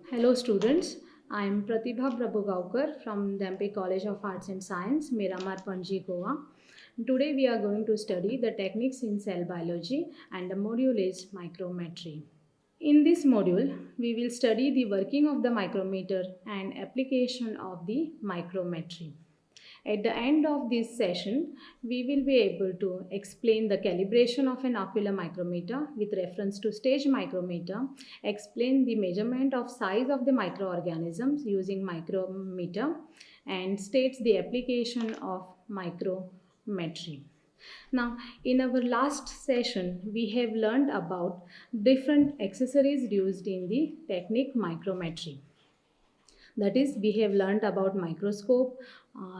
Hello students, I am Pratibha Prabhugaukar from Dampe College of Arts and Science, Miramar, Panji, Goa. Today we are going to study the techniques in cell biology and the module is micrometry. In this module, we will study the working of the micrometer and application of the micrometry. At the end of this session, we will be able to explain the calibration of an ocular micrometer with reference to stage micrometer, explain the measurement of size of the microorganisms using micrometer, and states the application of micrometry. Now, in our last session, we have learned about different accessories used in the technique micrometry. That is, we have learned about microscope,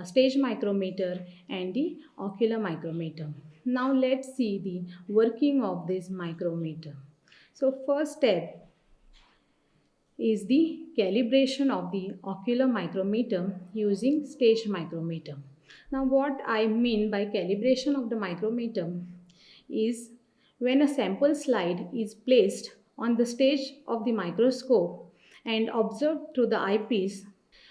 stage micrometer, and the ocular micrometer. Now, let's see the working of this micrometer. So, first step is the calibration of the ocular micrometer using stage micrometer. Now, what I mean by calibration of the micrometer is when a sample slide is placed on the stage of the microscope and observed through the eyepiece,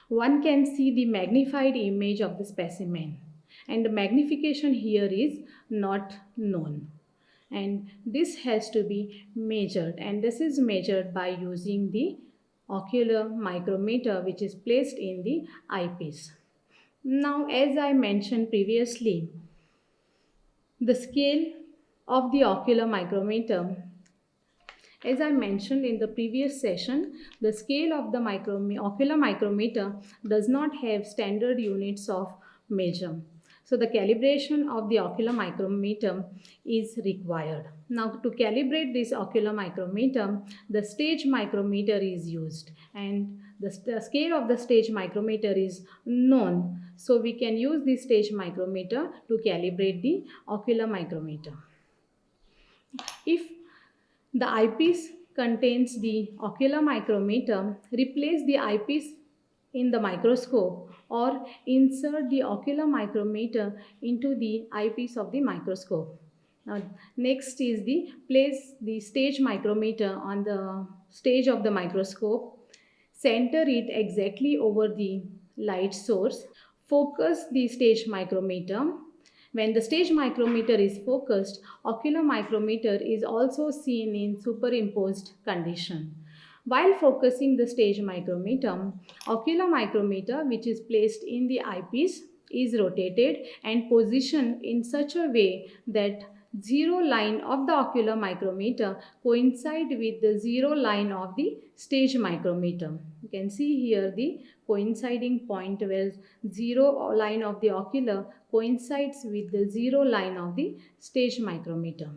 one can see the magnified image of the specimen, and the magnification here is not known. And this has to be measured, and this is measured by using the ocular micrometer which is placed in the eyepiece. Now, as I mentioned previously, the scale of the ocular micrometer, as I mentioned in the previous session, the scale of the ocular micrometer does not have standard units of measure. So the calibration of the ocular micrometer is required. Now, to calibrate this ocular micrometer, the stage micrometer is used, and the scale of the stage micrometer is known. So we can use this stage micrometer to calibrate the ocular micrometer. If the eyepiece contains the ocular micrometer, replace the eyepiece in the microscope or insert the ocular micrometer into the eyepiece of the microscope. Now, next is the place the stage micrometer on the stage of the microscope. Center it exactly over the light source. Focus the stage micrometer. When the stage micrometer is focused, ocular micrometer is also seen in superimposed condition. While focusing the stage micrometer, ocular micrometer which is placed in the eyepiece is rotated and positioned in such a way that zero line of the ocular micrometer coincide with the zero line of the stage micrometer. You can see here the coinciding point where zero line of the ocular coincides with the zero line of the stage micrometer.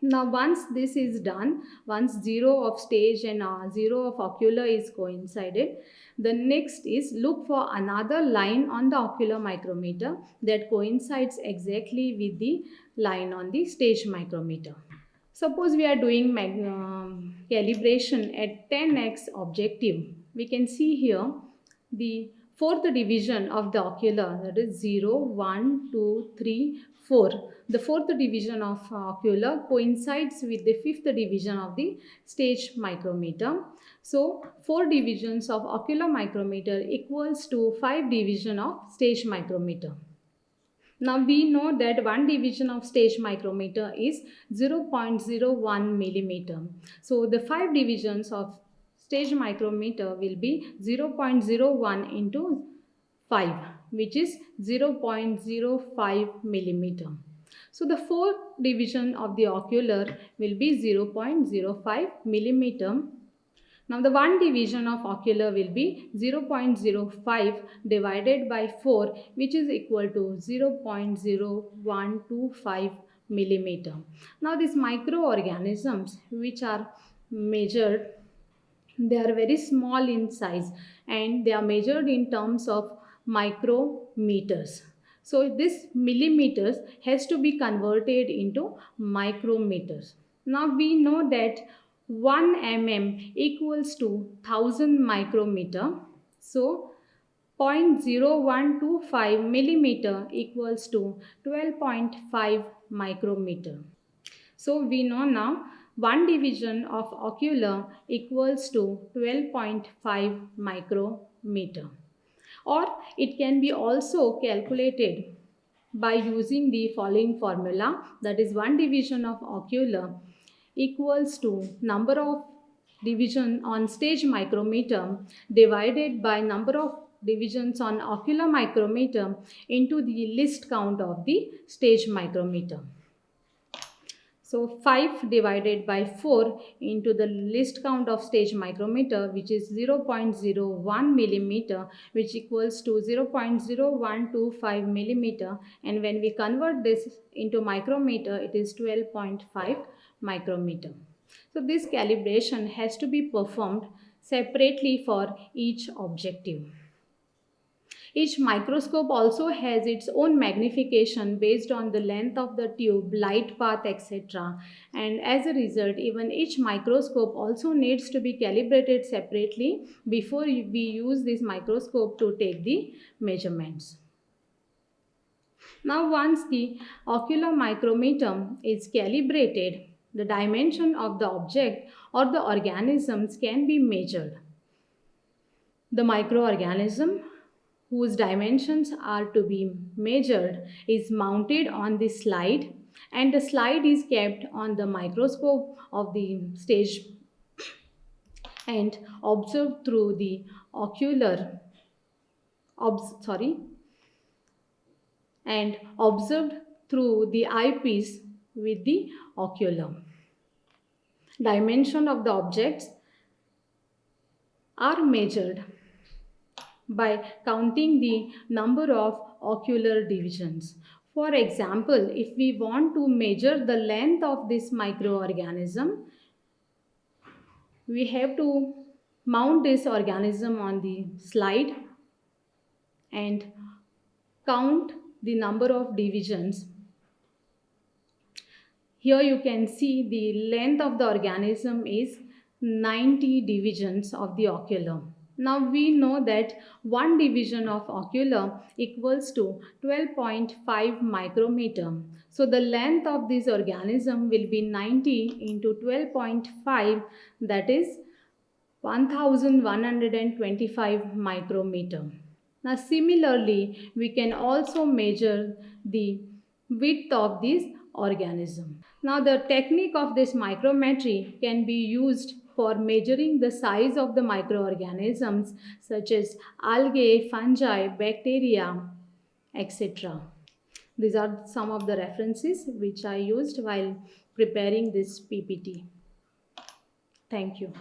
Now, once this is done, once zero of stage and zero of ocular is coincided, the next is look for another line on the ocular micrometer that coincides exactly with the line on the stage micrometer. Suppose we are doing calibration at 10x objective. We can see here the fourth division of the ocular, that is 0, 1, 2, 3, 4. The fourth division of ocular coincides with the fifth division of the stage micrometer. So 4 divisions of ocular micrometer equals to 5 division of stage micrometer. Now we know that one division of stage micrometer is 0.01 millimeter. So the 5 divisions of stage micrometer will be 0.01 into 5, which is 0.05 millimeter. So the fourth division of the ocular will be 0.05 millimeter. Now the one division of ocular will be 0.05 divided by 4, which is equal to 0.0125 millimeter. Now these microorganisms which are measured, they are very small in size and they are measured in terms of micrometers. So this millimeters has to be converted into micrometers. Now we know that 1 mm equals to 1000 micrometer. So 0.0125 millimeter equals to 12.5 micrometer. So we know now 1 division of ocular equals to 12.5 micrometer. Or it can be also calculated by using the following formula, that is 1 division of ocular equals to number of division on stage micrometer divided by number of divisions on ocular micrometer into the least count of the stage micrometer. So 5 divided by 4 into the least count of stage micrometer, which is 0.01 millimeter, which equals to 0.0125 millimeter, and when we convert this into micrometer, it is 12.5 micrometer. So this calibration has to be performed separately for each objective. Each microscope also has its own magnification based on the length of the tube, light path, etc. And as a result, even each microscope also needs to be calibrated separately before we use this microscope to take the measurements. Now, once the ocular micrometer is calibrated, the dimension of the object or the organisms can be measured. The microorganism whose dimensions are to be measured is mounted on the slide, and the slide is kept on the microscope of the stage and observed through the and observed through the eyepiece with the ocular. Dimension of the objects are measured by counting the number of ocular divisions. For example, if we want to measure the length of this microorganism, we have to mount this organism on the slide and count the number of divisions. Here you can see the length of the organism is 90 divisions of the ocular. Now we know that 1 division of ocular equals to 12.5 micrometer. So the length of this organism will be 90 into 12.5, that is 1125 micrometer. Now similarly, we can also measure the width of this organism. Now the technique of this micrometry can be used for measuring the size of the microorganisms such as algae, fungi, bacteria, etc. These are some of the references which I used while preparing this PPT. Thank you.